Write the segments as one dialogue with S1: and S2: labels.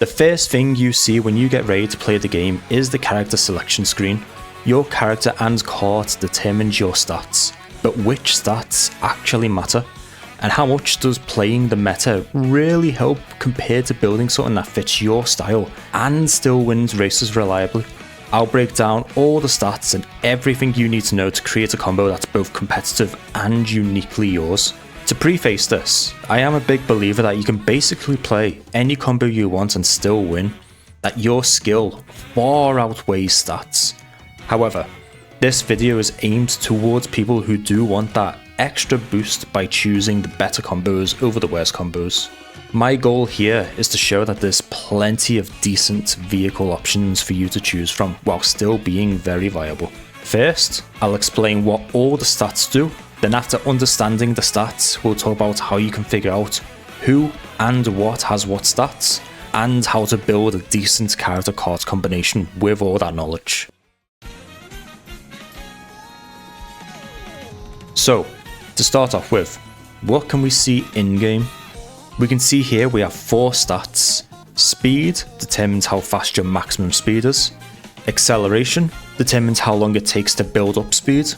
S1: The first thing you see when you get ready to play the game is the character selection screen. Your character and kart determines your stats, but which stats actually matter? And how much does playing the meta really help compared to building something that fits your style and still wins races reliably? I'll break down all the stats and everything you need to know to create a combo that's both competitive and uniquely yours. To preface this, I am a big believer that you can basically play any combo you want and still win, that your skill far outweighs stats. However, this video is aimed towards people who do want that extra boost by choosing the better combos over the worst combos. My goal here is to show that there's plenty of decent vehicle options for you to choose from while still being very viable. First, I'll explain what all the stats do. Then after understanding the stats, we'll talk about how you can figure out who and what has what stats, and how to build a decent character kart combination with all that knowledge. So, to start off with, what can we see in-game? We can see here we have 4 stats. Speed determines how fast your maximum speed is. Acceleration determines how long it takes to build up speed.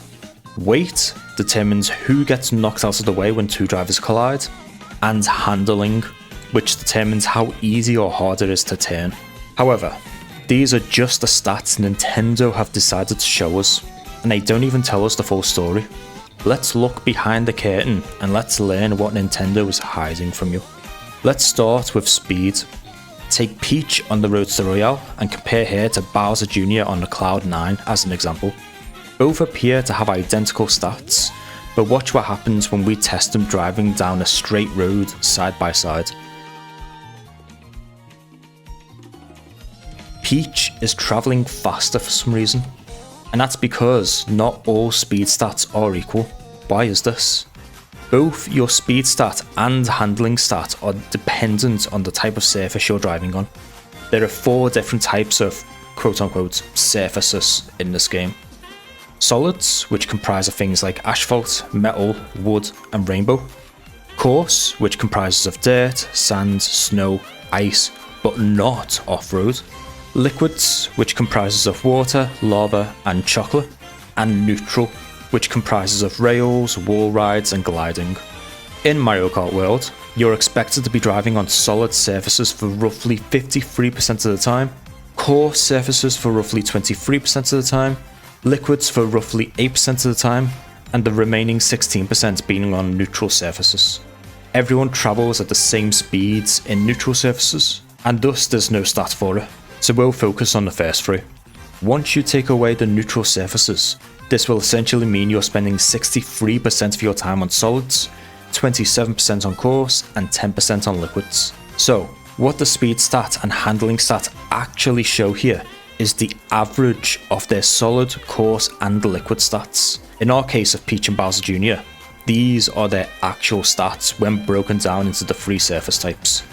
S1: Weight determines who gets knocked out of the way when 2 drivers collide. And handling, which determines how easy or hard it is to turn. However, these are just the stats Nintendo have decided to show us, and they don't even tell us the full story. Let's look behind the curtain and let's learn what Nintendo is hiding from you. Let's start with speed. Take Peach on the Roadster Royale and compare her to Bowser Jr. on the Cloud 9 as an example. Both appear to have identical stats, but watch what happens when we test them driving down a straight road side by side. Peach is travelling faster for some reason, and that's because not all speed stats are equal. Why is this? Both your speed stat and handling stat are dependent on the type of surface you're driving on. There are 4 different types of quote-unquote surfaces in this game. Solids, which comprise of things like asphalt, metal, wood, and rainbow. Coarse, which comprises of dirt, sand, snow, ice, but not off-road. Liquids, which comprises of water, lava, and chocolate. And neutral, which comprises of rails, wall rides, and gliding. In Mario Kart World, you're expected to be driving on solid surfaces for roughly 53% of the time, coarse surfaces for roughly 23% of the time, liquids for roughly 8% of the time, and the remaining 16% being on neutral surfaces. Everyone travels at the same speeds in neutral surfaces, and thus there's no stat for it, so we'll focus on the first 3. Once you take away the neutral surfaces, this will essentially mean you're spending 63% of your time on solids, 27% on coarse, and 10% on liquids. So, what the speed stat and handling stat actually show here is the average of their solid, coarse, and liquid stats. In our case of Peach and Bowser Jr., these are their actual stats when broken down into the 3 surface types.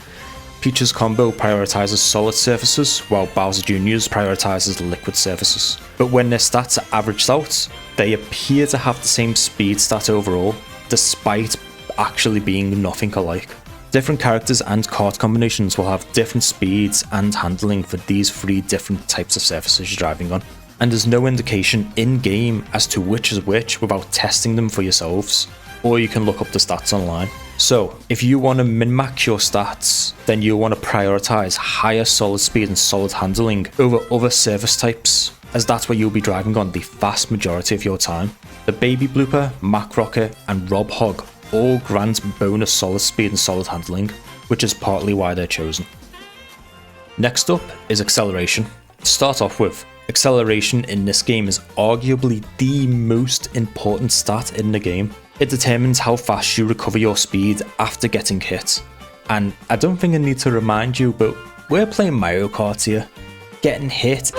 S1: Peach's combo prioritizes solid surfaces, while Bowser Jr.'s prioritizes liquid surfaces. But when their stats are averaged out, they appear to have the same speed stat overall, despite actually being nothing alike. Different characters and kart combinations will have different speeds and handling for these 3 different types of surfaces you're driving on, and there's no indication in-game as to which is which without testing them for yourselves, or you can look up the stats online. So, if you want to min-max your stats, then you'll want to prioritize higher solid speed and solid handling over other surface types, as that's where you'll be driving on the vast majority of your time. The Baby Blooper, Mac Rocket, and Rob Hogg all grant bonus solid speed and solid handling, which is partly why they're chosen. Next up is acceleration. To start off with, acceleration in this game is arguably the most important stat in the game. It determines how fast you recover your speed after getting hit. And I don't think I need to remind you, but we're playing Mario Kart here. Getting hit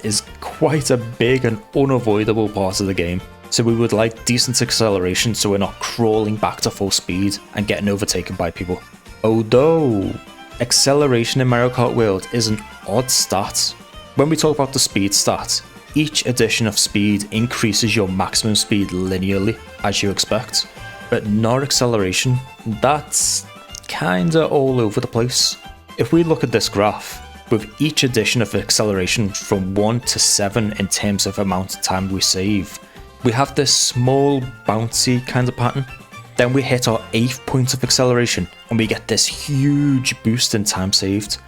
S1: is quite a big and unavoidable part of the game. So we would like decent acceleration so we're not crawling back to full speed and getting overtaken by people. Although, acceleration in Mario Kart World is an odd stat. When we talk about the speed stat, each addition of speed increases your maximum speed linearly, as you expect, but not acceleration. That's kinda all over the place. If we look at this graph, with each addition of acceleration from 1 to 7 in terms of amount of time we save, we have this small bouncy kind of pattern. Then we hit our 8th point of acceleration and we get this huge boost in time saved,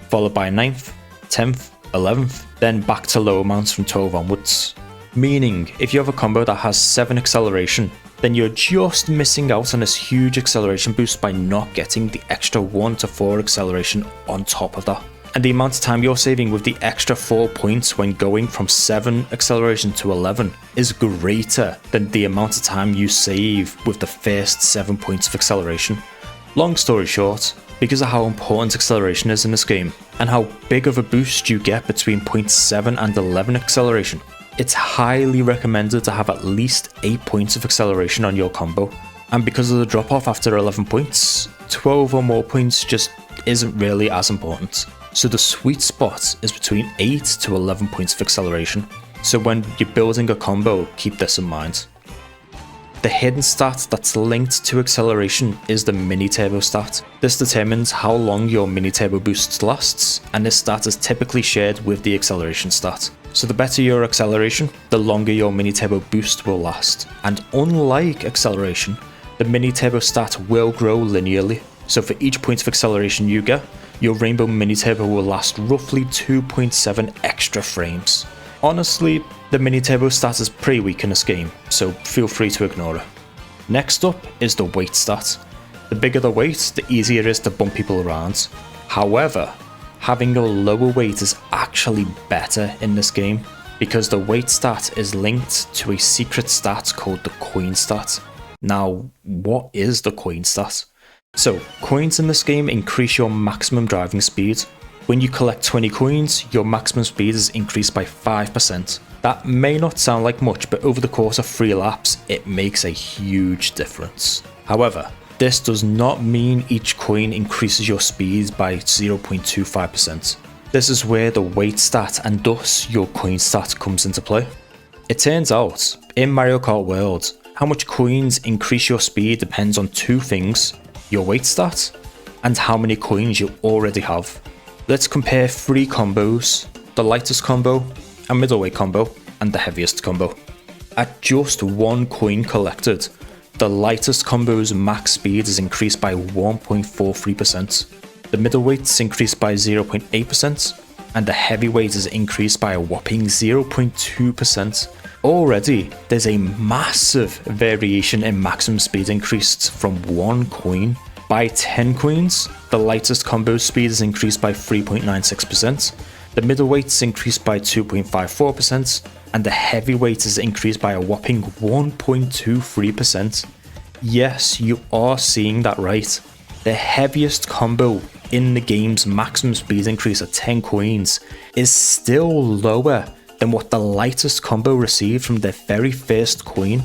S1: followed by 9th, 10th, 11th, then back to low amounts from 12 onwards. Meaning, if you have a combo that has 7 acceleration, then you're just missing out on this huge acceleration boost by not getting the extra 1 to 4 acceleration on top of that. And the amount of time you're saving with the extra 4 points when going from 7 acceleration to 11 is greater than the amount of time you save with the first 7 points of acceleration. Long story short, because of how important acceleration is in this game, and how big of a boost you get between point 7 and 11 acceleration, it's highly recommended to have at least 8 points of acceleration on your combo. And because of the drop off after 11 points, 12 or more points just isn't really as important. So the sweet spot is between 8 to 11 points of acceleration. So when you're building a combo, keep this in mind. The hidden stat that's linked to acceleration is the mini turbo stat. This determines how long your mini turbo boost lasts, and this stat is typically shared with the acceleration stat. So the better your acceleration, the longer your mini turbo boost will last. And unlike acceleration, the mini turbo stat will grow linearly. So for each point of acceleration you get, your rainbow mini turbo will last roughly 2.7 extra frames. Honestly, the mini turbo stat is pretty weak in this game, so feel free to ignore it. Next up is the weight stat. The bigger the weight, the easier it is to bump people around. However, having a lower weight is actually better in this game, because the weight stat is linked to a secret stat called the coin stat. Now, what is the coin stat? So, coins in this game increase your maximum driving speed. When you collect 20 coins, your maximum speed is increased by 5%. That may not sound like much, but over the course of 3 laps, it makes a huge difference. However, this does not mean each coin increases your speed by 0.25%. This is where the weight stat and thus your coin stat comes into play. It turns out, in Mario Kart World, how much coins increase your speed depends on 2 things: your weight stat and how many coins you already have. Let's compare 3 combos: the lightest combo, a middleweight combo, and the heaviest combo. At just 1 coin collected, the lightest combo's max speed is increased by 1.43%, the middleweight's increased by 0.8%, and the heavyweight is increased by a whopping 0.2%. Already, there's a massive variation in maximum speed increased from 1 coin. By 10 coins, the lightest combo speed is increased by 3.96%, the middleweight's increased by 2.54%, and the heavyweight is increased by a whopping 1.23%. Yes, you are seeing that right. The heaviest combo in the game's maximum speed increase at 10 coins is still lower than what the lightest combo received from their very first coin.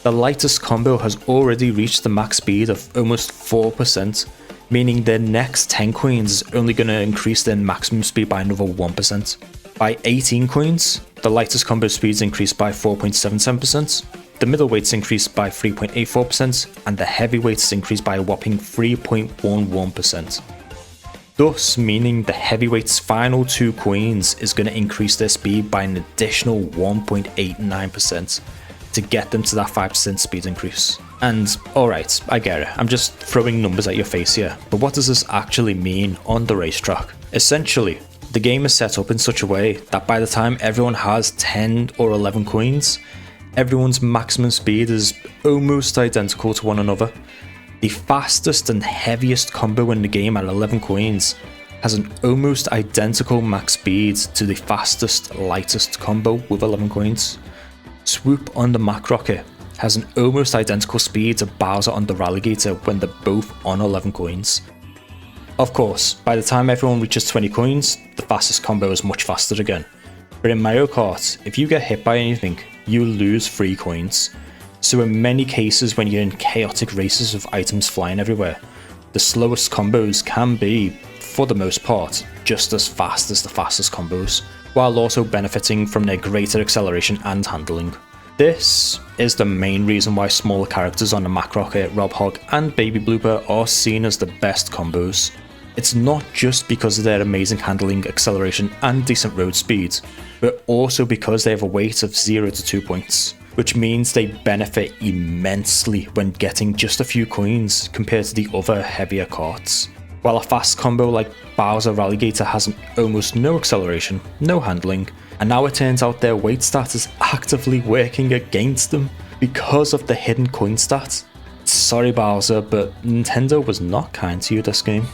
S1: The lightest combo has already reached the max speed of almost 4%, meaning their next 10 coins is only going to increase their maximum speed by another 1%. By 18 coins, the lightest combo speeds increased by 4.77%, the middleweight's increased by 3.84%, and the heavyweight's increased by a whopping 3.11%. Thus meaning the heavyweight's final 2 coins is going to increase their speed by an additional 1.89% to get them to that 5% speed increase. And alright, I get it, I'm just throwing numbers at your face here, but what does this actually mean on the racetrack? Essentially, the game is set up in such a way that by the time everyone has 10 or 11 coins, everyone's maximum speed is almost identical to one another. The fastest and heaviest combo in the game at 11 coins has an almost identical max speed to the fastest, lightest combo with 11 coins. Swoop on the Mack Rocket has an almost identical speed to Bowser on the Rallygator when they're both on 11 coins. Of course, by the time everyone reaches 20 coins, the fastest combo is much faster again. But in Mario Kart, if you get hit by anything, you lose 3 coins. So in many cases when you're in chaotic races with items flying everywhere, the slowest combos can be, for the most part, just as fast as the fastest combos, while also benefiting from their greater acceleration and handling. This is the main reason why smaller characters on the Mack Rocket, Rob Hogg and Baby Blooper are seen as the best combos. It's not just because of their amazing handling, acceleration and decent road speed, but also because they have a weight of 0 to 2 points, which means they benefit immensely when getting just a few coins compared to the other heavier karts. While a fast combo like Bowser Rallygator has almost no acceleration, no handling, and now it turns out their weight stat is actively working against them because of the hidden coin stat. Sorry Bowser, but Nintendo was not kind to you this game.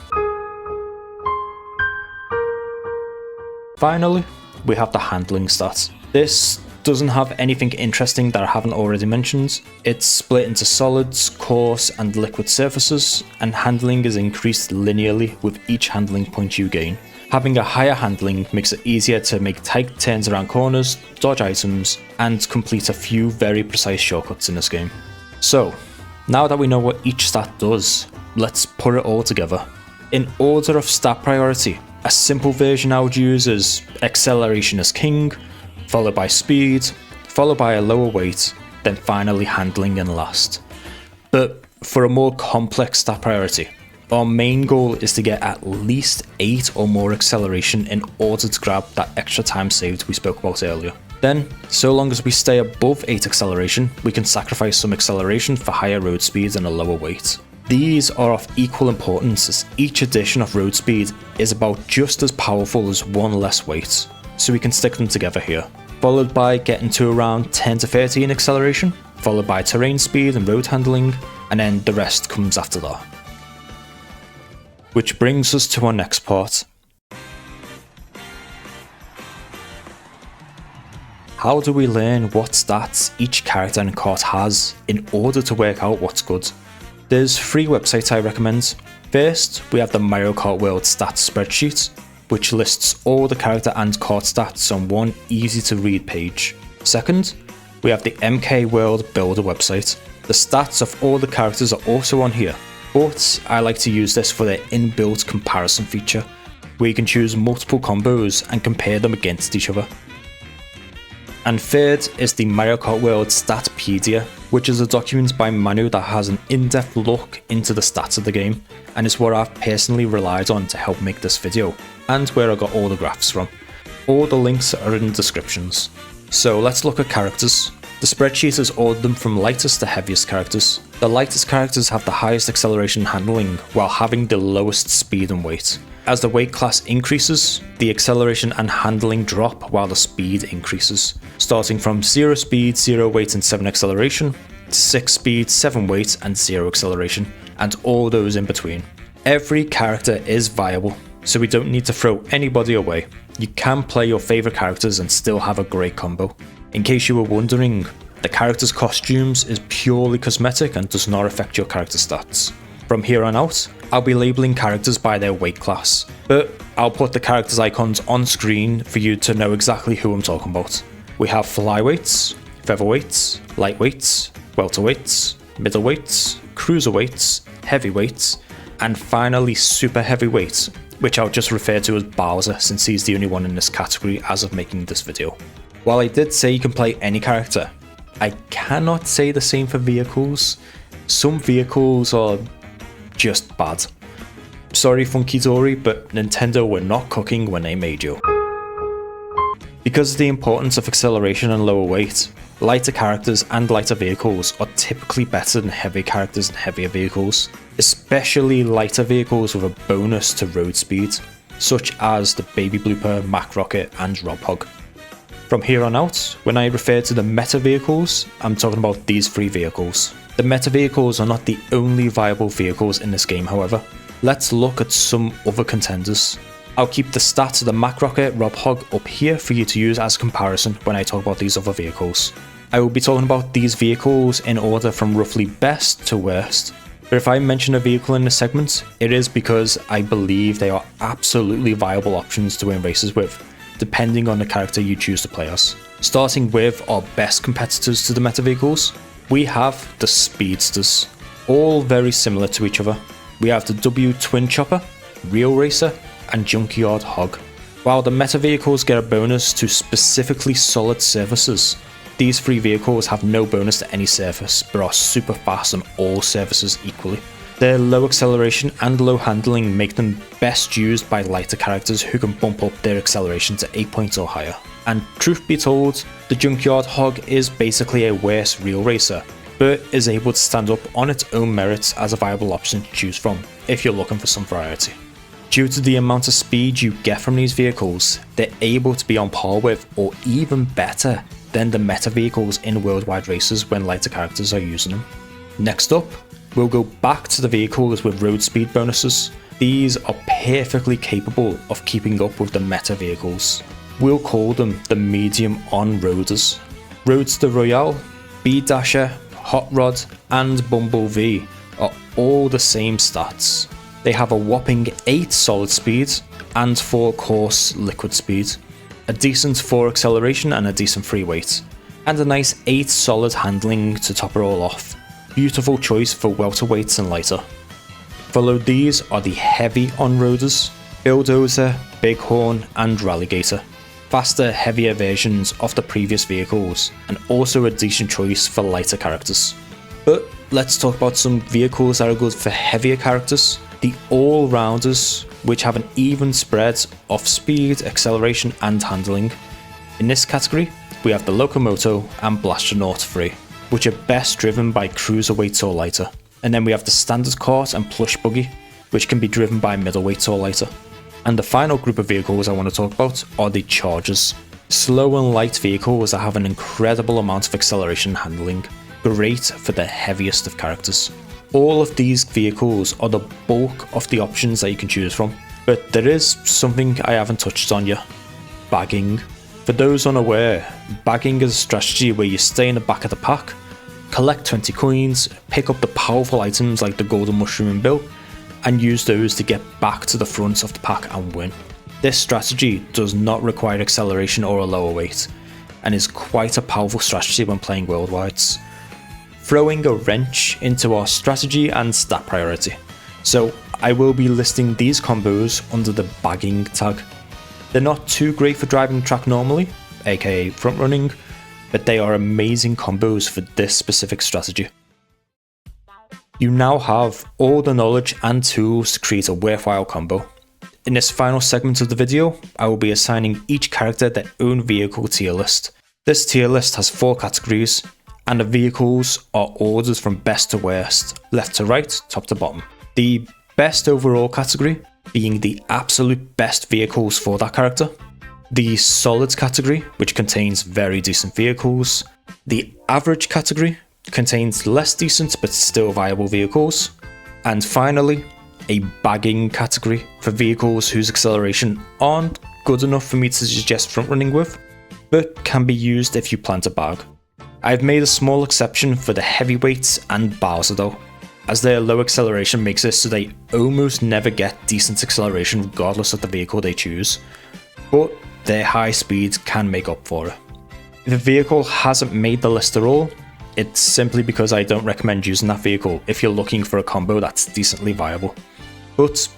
S1: Finally, we have the handling stat. This doesn't have anything interesting that I haven't already mentioned. It's split into solids, coarse and liquid surfaces, and handling is increased linearly with each handling point you gain. Having a higher handling makes it easier to make tight turns around corners, dodge items, and complete a few very precise shortcuts in this game. So, now that we know what each stat does, let's put it all together. In order of stat priority, a simple version I would use is acceleration is king, followed by speed, followed by a lower weight, then finally handling and last. But for a more complex stat priority, our main goal is to get at least 8 or more acceleration in order to grab that extra time saved we spoke about earlier. Then, so long as we stay above 8 acceleration, we can sacrifice some acceleration for higher road speed and a lower weight. These are of equal importance as each addition of road speed is about just as powerful as one less weight, so we can stick them together here. Followed by getting to around 10 to 13 acceleration, followed by terrain speed and road handling, and then the rest comes after that. Which brings us to our next part. How do we learn what stats each character and kart has in order to work out what's good? There's 3 websites I recommend. First, we have the Mario Kart World Stats spreadsheet, which lists all the character and kart stats on one easy to read page. Second, we have the MK World Builder website. The stats of all the characters are also on here, but I like to use this for their inbuilt comparison feature, where you can choose multiple combos and compare them against each other. And third is the Mario Kart World Statpedia, which is a document by Manu that has an in-depth look into the stats of the game, and is what I've personally relied on to help make this video, and where I got all the graphs from. All the links are in the descriptions. So let's look at characters. The spreadsheet has ordered them from lightest to heaviest characters. The lightest characters have the highest acceleration and handling, while having the lowest speed and weight. As the weight class increases, the acceleration and handling drop while the speed increases, starting from 0 speed, 0 weight and 7 acceleration, to 6 speed, 7 weight and 0 acceleration, and all those in between. Every character is viable, so we don't need to throw anybody away. You can play your favourite characters and still have a great combo. In case you were wondering, the character's costumes is purely cosmetic and does not affect your character stats. From here on out, I'll be labelling characters by their weight class, but I'll put the characters' icons on screen for you to know exactly who I'm talking about. We have flyweights, featherweights, lightweights, welterweights, middleweights, cruiserweights, heavyweights, and finally super heavyweights, which I'll just refer to as Bowser since he's the only one in this category as of making this video. While I did say you can play any character, I cannot say the same for vehicles. Some vehicles are just bad. Sorry Funky Dory, but Nintendo were not cooking when they made you. Because of the importance of acceleration and lower weight, lighter characters and lighter vehicles are typically better than heavy characters and heavier vehicles, especially lighter vehicles with a bonus to road speed, such as the Baby Blooper, Mac Rocket and Rob Hog. From here on out, when I refer to the meta vehicles, I'm talking about these 3 vehicles. The meta vehicles are not the only viable vehicles in this game, however. Let's look at some other contenders. I'll keep the stats of the Mac Rocket, Rob Hog up here for you to use as comparison when I talk about these other vehicles. I will be talking about these vehicles in order from roughly best to worst. But if I mention a vehicle in this segment, it is because I believe they are absolutely viable options to win races with, depending on the character you choose to play as. Starting with our best competitors to the meta vehicles, we have the Speedsters, all very similar to each other. We have the W Twin Chopper, Real Racer, and Junkyard Hog. While the meta vehicles get a bonus to specifically solid surfaces, these 3 vehicles have no bonus to any surface, but are super fast on all surfaces equally. Their low acceleration and low handling make them best used by lighter characters who can bump up their acceleration to 8 points or higher. And truth be told, the Junkyard Hog is basically a worse real racer, but is able to stand up on its own merits as a viable option to choose from if you're looking for some variety. Due to the amount of speed you get from these vehicles, they're able to be on par with or even better than the meta vehicles in worldwide races when lighter characters are using them. Next up, we'll go back to the vehicles with road speed bonuses. These are perfectly capable of keeping up with the meta vehicles. We'll call them the medium on-roaders. Roadster Royale, Speed Dasher, Hot Rod and Bumblebee are all the same stats. They have a whopping 8 solid speed and 4 coarse liquid speed, a decent 4 acceleration and a decent free weight, and a nice 8 solid handling to top it all off. Beautiful choice for welterweights and lighter. Followed these are the heavy on-roaders, Bulldozer, Bighorn and Rallygator. Faster, heavier versions of the previous vehicles, and also a decent choice for lighter characters. But let's talk about some vehicles that are good for heavier characters. The all-rounders, which have an even spread of speed, acceleration and handling. In this category, we have the Locomoto and Blastronaut 3, which are best driven by cruiserweights or lighter. And then we have the Standard Cart and Plush Buggy, which can be driven by middleweights or lighter. And the final group of vehicles I want to talk about are the Chargers. Slow and light vehicles that have an incredible amount of acceleration and handling, great for the heaviest of characters. All of these vehicles are the bulk of the options that you can choose from, but there is something I haven't touched on yet: bagging. For those unaware, bagging is a strategy where you stay in the back of the pack, collect 20 coins, pick up the powerful items like the Golden Mushroom and Bill, and use those to get back to the front of the pack and win. This strategy does not require acceleration or a lower weight, and is quite a powerful strategy when playing worldwides, throwing a wrench into our strategy and stat priority. So I will be listing these combos under the bagging tag. They're not too great for driving track normally, aka front running, but they are amazing combos for this specific strategy. You now have all the knowledge and tools to create a worthwhile combo. In this final segment of the video, I will be assigning each character their own vehicle tier list. This tier list has 4 categories, and the vehicles are ordered from best to worst, left to right, top to bottom. The best overall category being the absolute best vehicles for that character. The solids category, which contains very decent vehicles. The average category contains less decent but still viable vehicles. And finally, a bagging category for vehicles whose acceleration aren't good enough for me to suggest front running with, but can be used if you plan to bag. I've made a small exception for the heavyweights and Bowser though, as their low acceleration makes it so they almost never get decent acceleration regardless of the vehicle they choose, but their high speed can make up for it. If a vehicle hasn't made the list at all, it's simply because I don't recommend using that vehicle if you're looking for a combo that's decently viable. But,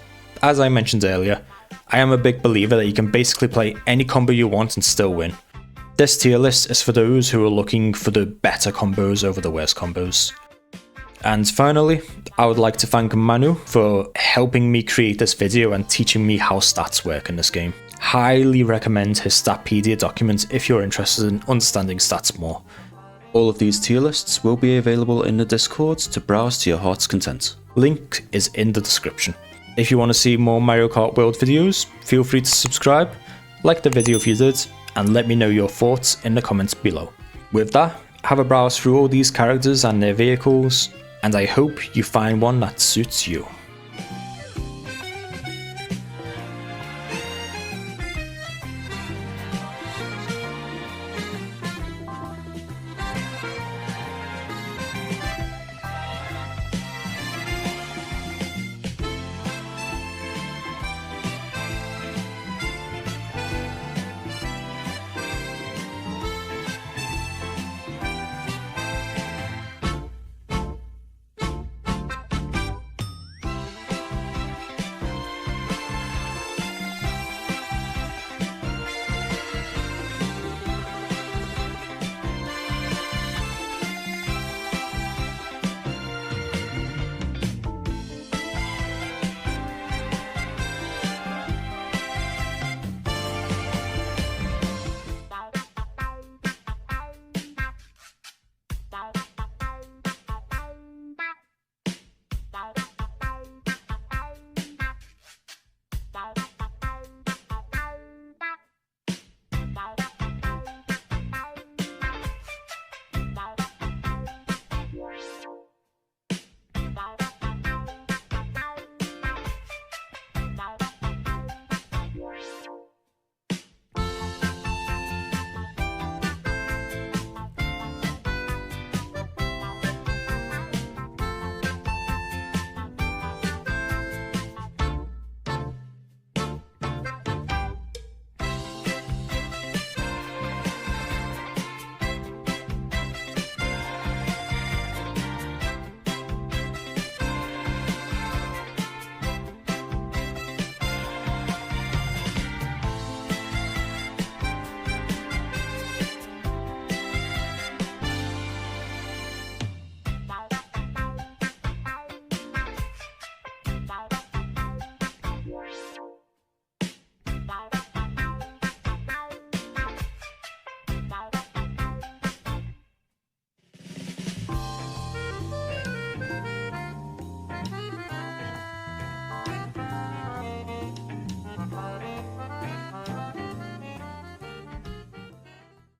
S1: as I mentioned earlier, I am a big believer that you can basically play any combo you want and still win. This tier list is for those who are looking for the better combos over the worst combos. And finally, I would like to thank Manu for helping me create this video and teaching me how stats work in this game. Highly recommend his Statpedia document if you're interested in understanding stats more. All of these tier lists will be available in the Discord to browse to your heart's content. Link is in the description. If you want to see more Mario Kart World videos, feel free to subscribe, like the video if you did, and let me know your thoughts in the comments below. With that, have a browse through all these characters and their vehicles, and I hope you find one that suits you.